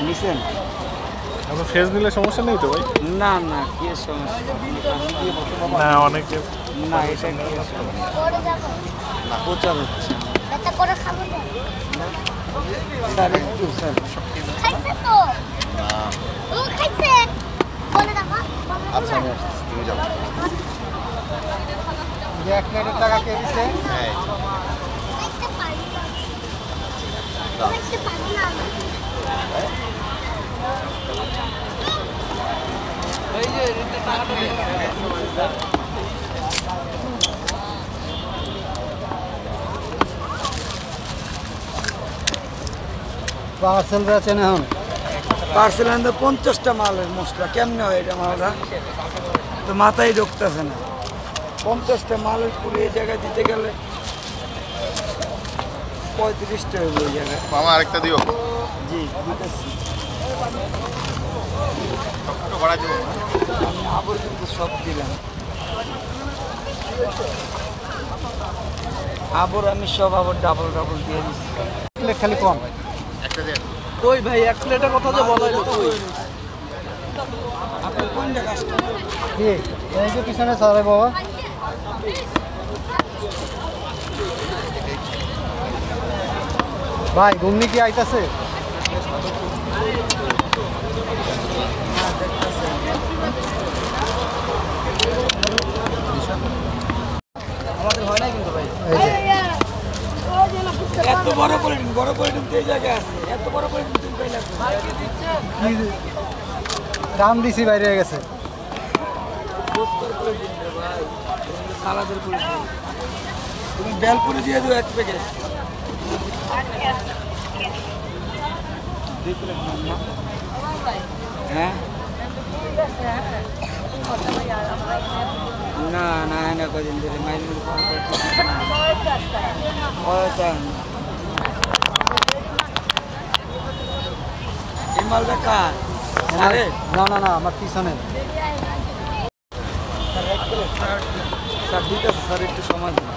নিছেন আপনার ফেস নিলে সমস্যা নেই তো ভাই? না না কি সমস্যা না অনেকে না এটা কি না প্রচার হচ্ছে স্যার একটু স্যার খাইছে তো ও খাইছে বলে দাও আচ্ছা আমি আসছি তুমি যাও যে 1 প্লেটের টাকা কে দিছে খাইতে পারি না খাইতে পারি না এই যে টাকাটা পার্সেল বেচেন এখন পার্সেল আনতে 50টা মালের মশলা কেমনে হয় এটা মালটা তো মাথায় ঢুকতেছে না 50টা মালের পুরো এই জায়গায় দিতে গেলে 35টা হইব এই জায়গায় মামা আরেকটা দিও জি দিতেছি একটু বাড়া দিও আমি আবার কিন্তু সব দিলাম আবার আমি সব আবার ডাবল দিয়ে দিচ্ছি প্লেট খালি কম একটা দেন কই ভাই 1 প্লেটের কথা যে বলাইলো কই আপনি কোনটা কাস্টমার কি এই যে পিছনে সারে বাবা ভাই ঘুমনি কি আইতাছে আমাদের হয় না কিন্তু ভাই এই যে এত বড় পলিটিন এই জায়গায় আছে এত বড় পলিটিন তুমি পাইলা কি দাম দিছি বাইরে হয়ে গেছে বস্তার পলিটিন রে ভাই সালাদের পলিটিন তুমি বেলপুরি দিয়ে দিও 1 প্যাকেট হ্যাঁ না না না কদিন ধরে মাইলুর ফোন করতে এই মালটা কার আরে না না না আমার পিছনে স্যার ঠিক আছে স্যার একটু সময় দিন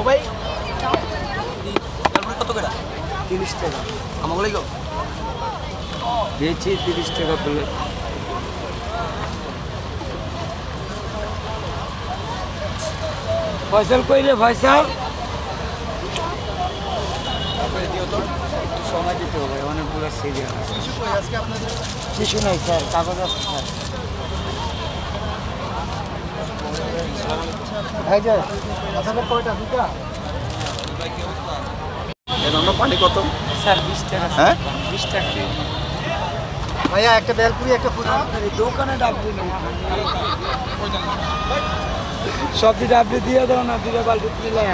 ভাই কত করে 30 টাকা আমাকে লাগো বেচি 30 টাকা প্লেট ফয়সাল কইলে ফয়সাল একটু সময় দিতে হবে অনেকগুলো সিরিয়াল কিছু নাই স্যার কাগজ আছে স্যার এই যে আপনাদের কয়টা দুটা এর অন্য পানি কত স্যার 20 টাকা হ্যাঁ? 20 টাকা ভাইয়া একটা বেলপুরি একটা ফুল এই দোকানে ডাবলি নেই সবজি ডাবলি দিয়ে দাও না 2 বালতি নিলে